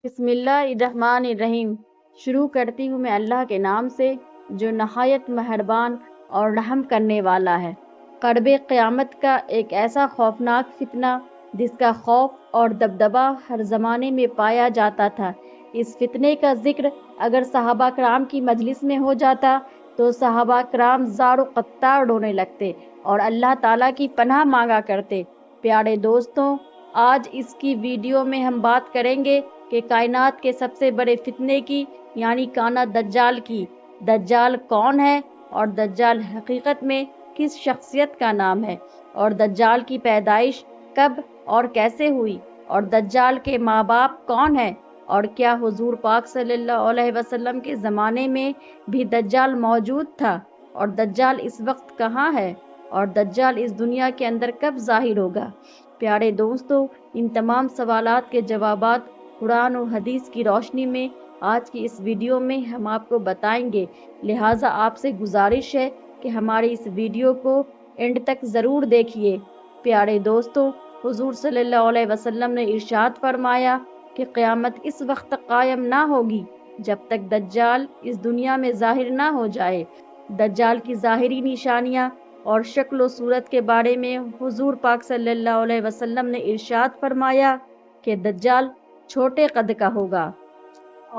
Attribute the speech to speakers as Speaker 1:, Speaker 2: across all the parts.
Speaker 1: بسم اللہ الرحمن الرحیم۔ شروع کرتی ہوں میں اللہ کے نام سے جو نہایت مہربان اور رحم کرنے والا ہے۔ قرب قیامت کا ایک ایسا خوفناک فتنہ جس کا خوف اور دبدبا ہر زمانے میں پایا جاتا تھا۔ اس فتنے کا ذکر اگر صحابہ کرام کی مجلس میں ہو جاتا تو صحابہ کرام زار و قطار رونے لگتے اور اللہ تعالیٰ کی پناہ مانگا کرتے۔ پیارے دوستوں، آج اس کی ویڈیو میں ہم بات کریں گے کہ کائنات کے سب سے بڑے فتنے کی، یعنی کانا دجال کی۔ دجال کون ہے اور دجال حقیقت میں کس شخصیت کا نام ہے، اور دجال کی پیدائش کب اور کیسے ہوئی، اور دجال کے ماں باپ کون ہیں، اور کیا حضور پاک صلی اللہ علیہ وسلم کے زمانے میں بھی دجال موجود تھا، اور دجال اس وقت کہاں ہے، اور دجال اس دنیا کے اندر کب ظاہر ہوگا۔ پیارے دوستوں، ان تمام سوالات کے جوابات قرآن و حدیث کی روشنی میں آج کی اس ویڈیو میں ہم آپ کو بتائیں گے، لہٰذا آپ سے گزارش ہے کہ ہماری اس ویڈیو کو اینڈ تک ضرور دیکھیے۔ پیارے دوستوں، حضور صلی اللہ علیہ وسلم نے ارشاد فرمایا کہ قیامت اس وقت تک قائم نہ ہوگی جب تک دجال اس دنیا میں ظاہر نہ ہو جائے۔ دجال کی ظاہری نشانیاں اور شکل و صورت کے بارے میں حضور پاک صلی اللہ علیہ وسلم نے ارشاد فرمایا کہ دجال چھوٹے قد کا ہوگا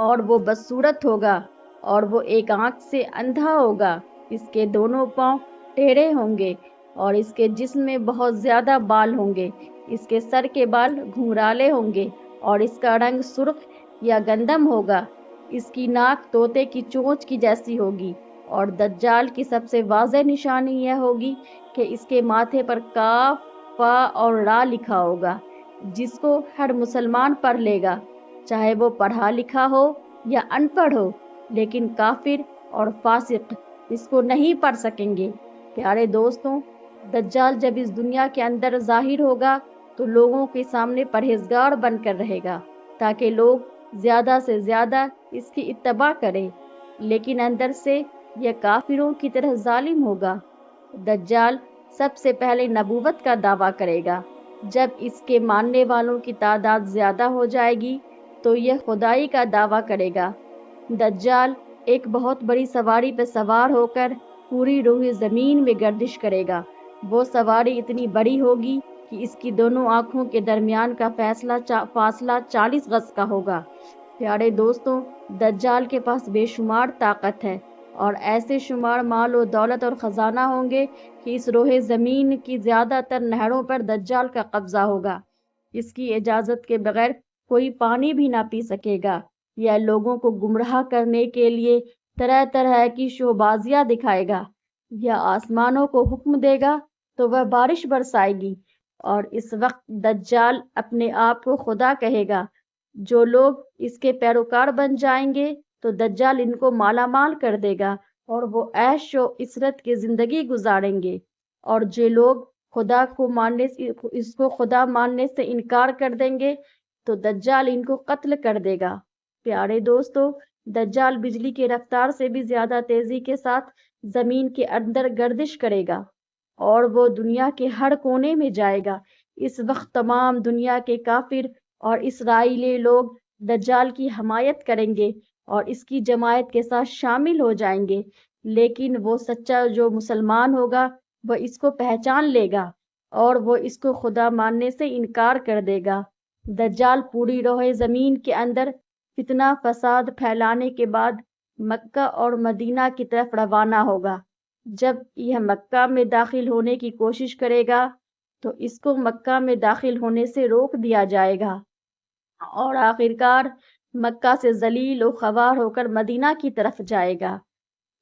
Speaker 1: اور وہ بدصورت ہوگا، اور وہ ایک آنکھ سے اندھا ہوگا، اس کے دونوں پاؤں ٹیڑھے ہوں گے، اور اس کے جسم میں بہت زیادہ بال ہوں گے، اس کے سر کے بال گھنگرالے ہوں گے، اور اس کا رنگ سرخ یا گندم ہوگا، اس کی ناک طوطے کی چونچ کی جیسی ہوگی، اور دجال کی سب سے واضح نشانی یہ ہوگی کہ اس کے ماتھے پر کاف، فا اور را لکھا ہوگا، جس کو ہر مسلمان پڑھ لے گا، چاہے وہ پڑھا لکھا ہو یا ان پڑھ ہو، لیکن کافر اور فاسق اس کو نہیں پڑھ سکیں گے۔ پیارے دوستوں، دجال جب اس دنیا کے اندر ظاہر ہوگا تو لوگوں کے سامنے پرہیزگار بن کر رہے گا تاکہ لوگ زیادہ سے زیادہ اس کی اتباع کریں، لیکن اندر سے یہ کافروں کی طرح ظالم ہوگا۔ دجال سب سے پہلے نبوت کا دعویٰ کرے گا۔ جب اس کے ماننے والوں کی تعداد زیادہ ہو جائے گی تو یہ خدائی کا دعویٰ کرے گا۔ دجال ایک بہت بڑی سواری پہ سوار ہو کر پوری روح زمین میں گردش کرے گا۔ وہ سواری اتنی بڑی ہوگی کہ اس کی دونوں آنکھوں کے درمیان کا فاصلہ 40 گز کا ہوگا۔ پیارے دوستوں، دجال کے پاس بے شمار طاقت ہے اور ایسے شمار مال و دولت اور خزانہ ہوں گے کہ اس روح زمین کی زیادہ تر نہروں پر دجال کا قبضہ ہوگا۔ اس کی اجازت کے بغیر کوئی پانی بھی نہ پی سکے گا۔ یہ لوگوں کو گمراہ کرنے کے لیے طرح طرح کی شوبازیاں دکھائے گا۔ یہ آسمانوں کو حکم دے گا تو وہ بارش برسائے گی، اور اس وقت دجال اپنے آپ کو خدا کہے گا۔ جو لوگ اس کے پیروکار بن جائیں گے تو دجال ان کو مالا مال کر دے گا اور وہ عیش و عشرت کی زندگی گزاریں گے، اور جو لوگ اس کو خدا ماننے سے انکار کر دیں گے تو دجال ان کو قتل کر دے گا۔ پیارے دوستو، دجال بجلی کی رفتار سے بھی زیادہ تیزی کے ساتھ زمین کے اندر گردش کرے گا اور وہ دنیا کے ہر کونے میں جائے گا۔ اس وقت تمام دنیا کے کافر اور اسرائیلی لوگ دجال کی حمایت کریں گے اور اس کی جماعت کے ساتھ شامل ہو جائیں گے، لیکن وہ سچا جو مسلمان ہوگا وہ اس کو پہچان لے گا اور وہ اس کو خدا ماننے سے انکار کر دے گا۔ دجال پوری روح زمین کے اندر فتنہ فساد پھیلانے کے بعد مکہ اور مدینہ کی طرف روانہ ہوگا۔ جب یہ مکہ میں داخل ہونے کی کوشش کرے گا تو اس کو مکہ میں داخل ہونے سے روک دیا جائے گا، اور آخرکار مکہ سے ذلیل و خوار ہو کر مدینہ کی طرف جائے گا۔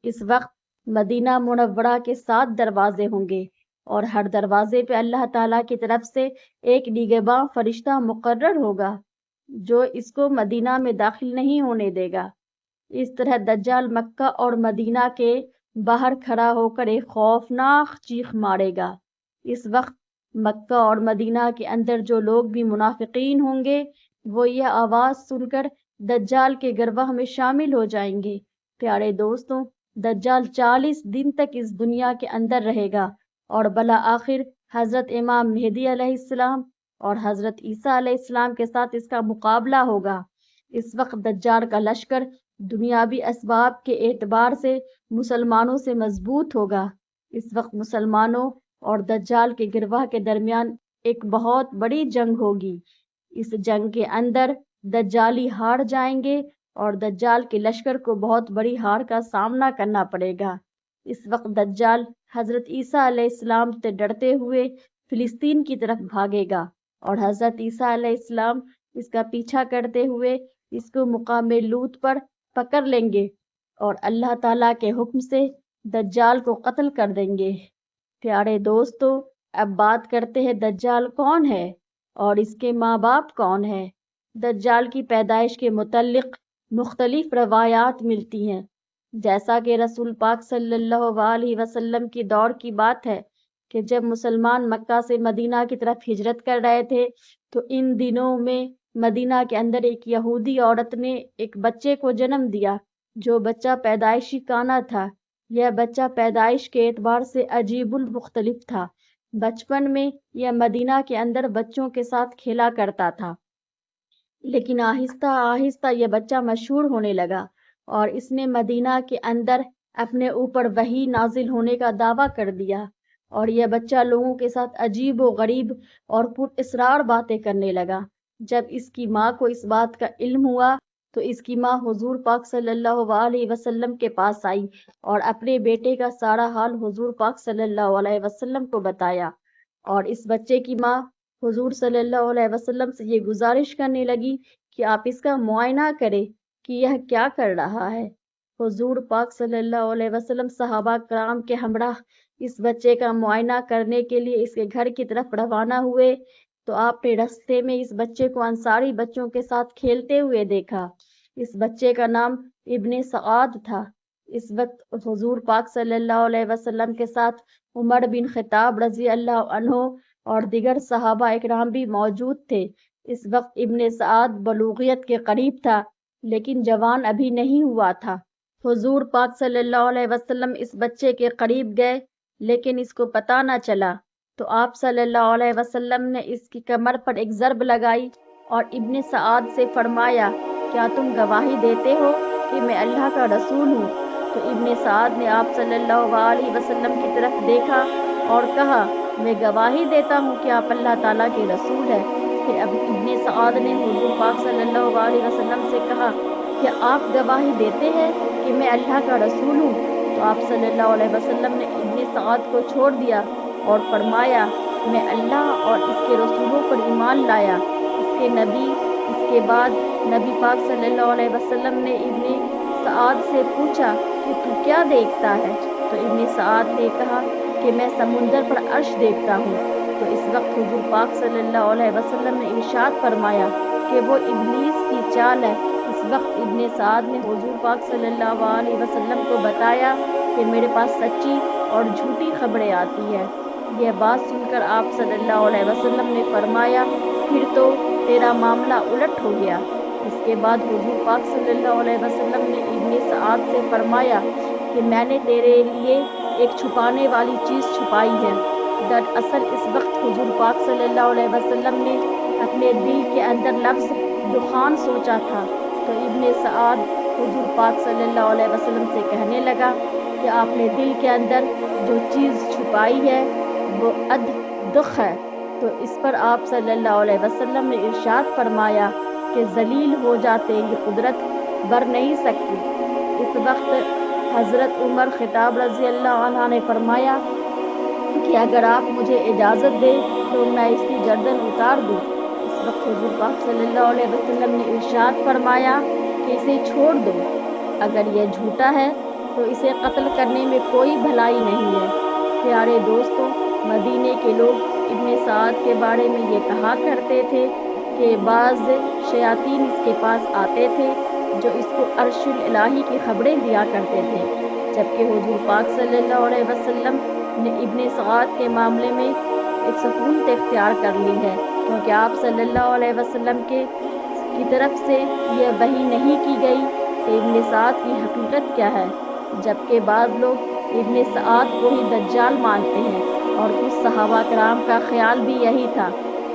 Speaker 1: اس وقت مدینہ منورہ کے 7 دروازے ہوں گے، اور ہر دروازے پہ اللہ تعالیٰ کی طرف سے ایک نگہباں فرشتہ مقرر ہوگا جو اس کو مدینہ میں داخل نہیں ہونے دے گا۔ اس طرح دجال مکہ اور مدینہ کے باہر کھڑا ہو کر ایک خوفناک چیخ مارے گا۔ اس وقت مکہ اور مدینہ کے اندر جو لوگ بھی منافقین ہوں گے وہ یہ آواز سن کر دجال کے گروہ میں شامل ہو جائیں گے۔ پیارے دوستوں، دجال 40 دن تک اس دنیا کے اندر رہے گا اور بالآخر حضرت امام مہدی علیہ السلام اور حضرت عیسیٰ علیہ السلام کے ساتھ اس کا مقابلہ ہوگا۔ اس وقت دجال کا لشکر دنیاوی اسباب کے اعتبار سے مسلمانوں سے مضبوط ہوگا۔ اس وقت مسلمانوں اور دجال کے گروہ کے درمیان ایک بہت بڑی جنگ ہوگی۔ اس جنگ کے اندر دجالی ہار جائیں گے اور دجال کے لشکر کو بہت بڑی ہار کا سامنا کرنا پڑے گا۔ اس وقت دجال حضرت عیسیٰ علیہ السلام سے ڈرتے ہوئے فلسطین کی طرف بھاگے گا اور حضرت عیسیٰ علیہ السلام اس کا پیچھا کرتے ہوئے اس کو مقام لوط پر پکڑ لیں گے اور اللہ تعالیٰ کے حکم سے دجال کو قتل کر دیں گے۔ پیارے دوستو، اب بات کرتے ہیں دجال کون ہے اور اس کے ماں باپ کون ہے۔ دجال کی پیدائش کے متعلق مختلف روایات ملتی ہیں، جیسا کہ رسول پاک صلی اللہ علیہ وسلم کی دور کی بات ہے کہ جب مسلمان مکہ سے مدینہ کی طرف ہجرت کر رہے تھے تو ان دنوں میں مدینہ کے اندر ایک یہودی عورت نے ایک بچے کو جنم دیا جو بچہ پیدائشی کانا تھا۔ یہ بچہ پیدائش کے اعتبار سے عجیب المختلف تھا۔ بچپن میں یہ مدینہ کے اندر بچوں کے ساتھ کھیلا کرتا تھا، لیکن آہستہ آہستہ یہ بچہ مشہور ہونے لگا اور اس نے مدینہ کے اندر اپنے اوپر وحی نازل ہونے کا دعویٰ کر دیا اور یہ بچہ لوگوں کے ساتھ عجیب و غریب اور پر اسرار باتیں کرنے لگا۔ جب اس کی ماں کو اس بات کا علم ہوا تو اس کی ماں حضور پاک صلی اللہ علیہ وسلم کے پاس آئی اور اپنے بیٹے کا سارا حال حضور پاک صلی اللہ علیہ وسلم کو بتایا، اور اس بچے کی ماں حضور صلی اللہ علیہ وسلم سے یہ گزارش کرنے لگی کہ آپ اس کا معائنہ کریں کہ یہ کیا کر رہا ہے۔ حضور پاک صلی اللہ علیہ وسلم صحابہ کرام کے ہمراہ اس بچے کا معائنہ کرنے کے لیے اس کے گھر کی طرف روانہ ہوئے تو آپ نے راستے میں اس بچے کو انصاری بچوں کے ساتھ کھیلتے ہوئے دیکھا۔ اس بچے کا نام ابن سعد تھا۔ اس وقت حضور پاک صلی اللہ علیہ وسلم کے ساتھ عمر بن خطاب رضی اللہ عنہ اور دیگر صحابہ اکرام بھی موجود تھے۔ اس وقت ابن سعد بلوغیت کے قریب تھا لیکن جوان ابھی نہیں ہوا تھا۔ حضور پاک صلی اللہ علیہ وسلم اس بچے کے قریب گئے لیکن اس کو پتہ نہ چلا تو آپ صلی اللہ علیہ وسلم نے اس کی کمر پر ایک ضرب لگائی اور ابن سعد سے فرمایا، کیا تم گواہی دیتے ہو کہ میں اللہ کا رسول ہوں؟ تو ابن سعد نے آپ صلی اللہ علیہ وسلم کی طرف دیکھا اور کہا، میں گواہی دیتا ہوں کہ آپ اللہ تعالیٰ کے رسول ہیں۔ پھر ابن سعد نے حضور پاک صلی اللہ علیہ وسلم سے کہا کہ آپ گواہی دیتے ہیں کہ میں اللہ کا رسول ہوں؟ تو آپ صلی اللہ علیہ وسلم نے ابن سعد کو چھوڑ دیا اور فرمایا، میں اللہ اور اس کے رسولوں پر ایمان لایا۔ اس کے بعد نبی پاک صلی اللہ علیہ وسلم نے ابن سعد سے پوچھا کہ تو کیا دیکھتا ہے؟ تو ابن سعد نے کہا کہ میں سمندر پر عرش دیکھتا ہوں۔ تو اس وقت حضور پاک صلی اللہ علیہ وسلم نے ارشاد فرمایا کہ وہ ابلیس کی چال ہے۔ اس وقت ابن سعد نے حضور پاک صلی اللہ علیہ وسلم کو بتایا کہ میرے پاس سچی اور جھوٹی خبریں آتی ہیں۔ یہ بات سن کر آپ صلی اللہ علیہ وسلم نے فرمایا، پھر تو تیرا معاملہ الٹ ہو گیا۔ اس کے بعد حضور پاک صلی اللہ علیہ وسلم نے ابن سعد سے فرمایا کہ میں نے تیرے لیے ایک چھپانے والی چیز چھپائی ہے۔ دراصل اس وقت حضور پاک صلی اللہ علیہ وسلم نے اپنے دل کے اندر لفظ دخان سوچا تھا تو ابن سعد حضور پاک صلی اللہ علیہ وسلم سے کہنے لگا کہ آپ نے دل کے اندر جو چیز چھپائی ہے وہ دخ ہے۔ تو اس پر آپ صلی اللہ علیہ وسلم نے ارشاد فرمایا کہ ذلیل ہو جاتے یہ قدرت بر نہیں سکتی۔ اس وقت حضرت عمر خطاب رضی اللہ عنہ نے فرمایا کہ اگر آپ مجھے اجازت دیں تو میں اس کی گردن اتار دوں۔ اس وقت حضور پاک صلی اللہ علیہ وسلم نے ارشاد فرمایا کہ اسے چھوڑ دو، اگر یہ جھوٹا ہے تو اسے قتل کرنے میں کوئی بھلائی نہیں ہے۔ پیارے دوستوں، مدینے کے لوگ ابن سعد کے بارے میں یہ کہا کرتے تھے کہ بعض شیاطین اس کے پاس آتے تھے جو اس کو عرش الہی کی خبریں دیا کرتے تھے، جبکہ حضور پاک صلی اللہ علیہ وسلم نے ابن سعد کے معاملے میں ایک سکونت اختیار کر لی ہے، کیونکہ آپ صلی اللہ علیہ وسلم کی طرف سے یہ وحی نہیں کی گئی کہ ابن سعد کی حقیقت کیا ہے، جبکہ بعض لوگ ابن سعد کو ہی دجال مانتے ہیں اور کچھ صحابہ کرام کا خیال بھی یہی تھا۔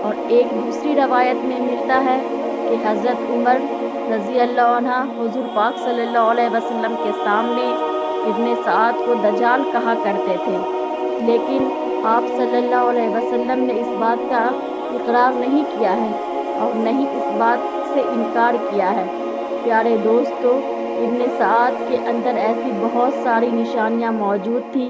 Speaker 1: اور ایک دوسری روایت میں ملتا ہے کہ حضرت عمر رضی اللہ عنہ حضور پاک صلی اللہ علیہ وسلم کے سامنے ابن سعد کو دجال کہا کرتے تھے، لیکن آپ صلی اللہ علیہ وسلم نے اس بات کا اقرار نہیں کیا ہے اور نہ ہی اس بات سے انکار کیا ہے۔ پیارے دوستو، ابن سعد کے اندر ایسی بہت ساری نشانیاں موجود تھیں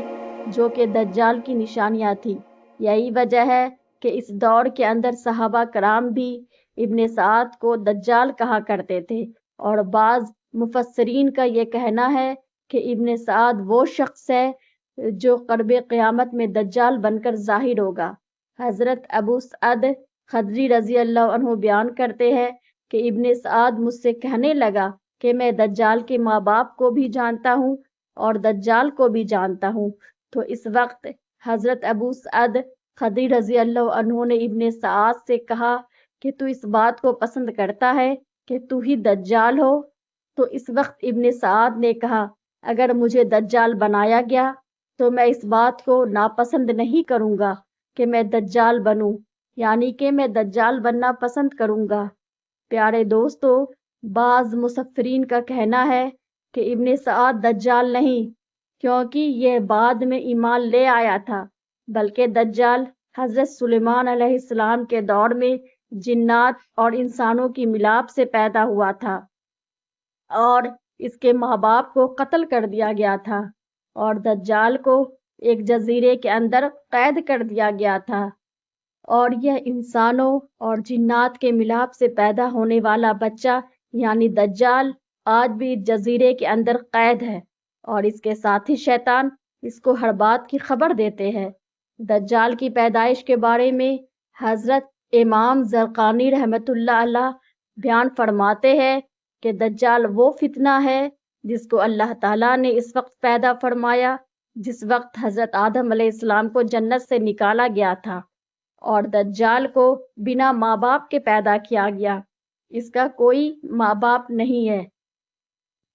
Speaker 1: جو کہ دجال کی نشانیاں تھیں۔ یہی وجہ ہے کہ اس دور کے اندر صحابہ کرام بھی ابن سعد کو دجال کہا کرتے تھے، اور بعض مفسرین کا یہ کہنا ہے کہ ابن سعد وہ شخص ہے جو قرب قیامت میں دجال بن کر ظاہر ہوگا۔ حضرت ابو سعد خدری رضی اللہ عنہ بیان کرتے ہیں کہ ابن سعد مجھ سے کہنے لگا کہ میں دجال کے ماں باپ کو بھی جانتا ہوں اور دجال کو بھی جانتا ہوں۔ تو اس وقت حضرت ابو سعد خدری رضی اللہ عنہ نے ابن سعد سے کہا کہ تو اس بات کو پسند کرتا ہے کہ تو ہی دجال ہو؟ تو اس وقت ابن سعد نے کہا، اگر مجھے دجال بنایا گیا تو میں اس بات کو ناپسند نہیں کروں گا کہ میں دجال بنوں، یعنی کہ میں دجال بننا پسند کروں گا۔ پیارے دوستو، بعض مفسرین کا کہنا ہے کہ ابن سعد دجال نہیں، کیونکہ یہ بعد میں ایمان لے آیا تھا، بلکہ دجال حضرت سلیمان علیہ السلام کے دور میں جنات اور انسانوں کی ملاپ سے پیدا ہوا تھا، اور اس کے ماں باپ کو قتل کر دیا گیا تھا، اور دجال کو ایک جزیرے کے اندر قید کر دیا گیا تھا، اور یہ انسانوں اور جنات کے ملاپ سے پیدا ہونے والا بچہ یعنی دجال آج بھی جزیرے کے اندر قید ہے، اور اس کے ساتھی شیطان اس کو ہر بات کی خبر دیتے ہیں۔ دجال کی پیدائش کے بارے میں حضرت امام زرقانی رحمۃ اللہ علیہ بیان فرماتے ہیں کہ دجال وہ فتنہ ہے جس کو اللہ تعالیٰ نے اس وقت پیدا فرمایا جس وقت حضرت آدم علیہ السلام کو جنت سے نکالا گیا تھا، اور دجال کو بنا ماں باپ کے پیدا کیا گیا، اس کا کوئی ماں باپ نہیں ہے۔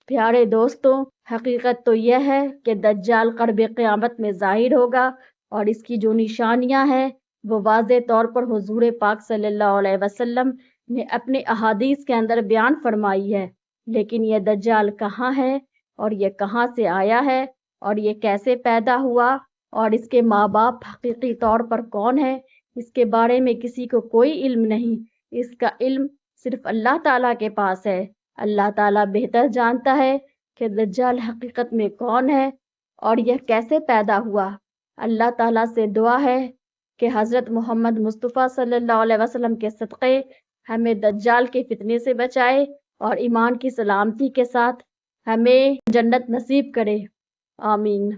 Speaker 1: پیارے دوستوں، حقیقت تو یہ ہے کہ دجال قرب قیامت میں ظاہر ہوگا، اور اس کی جو نشانیاں ہیں وہ واضح طور پر حضور پاک صلی اللہ علیہ وسلم نے اپنے احادیث کے اندر بیان فرمائی ہے۔ لیکن یہ دجال کہاں ہے، اور یہ کہاں سے آیا ہے، اور یہ کیسے پیدا ہوا، اور اس کے ماں باپ حقیقی طور پر کون ہے، اس کے بارے میں کسی کو کوئی علم نہیں۔ اس کا علم صرف اللہ تعالیٰ کے پاس ہے۔ اللہ تعالیٰ بہتر جانتا ہے کہ دجال حقیقت میں کون ہے اور یہ کیسے پیدا ہوا۔ اللہ تعالیٰ سے دعا ہے کہ حضرت محمد مصطفیٰ صلی اللہ علیہ وسلم کے صدقے ہمیں دجال کے فتنے سے بچائے اور ایمان کی سلامتی کے ساتھ ہمیں جنت نصیب کرے۔ آمین۔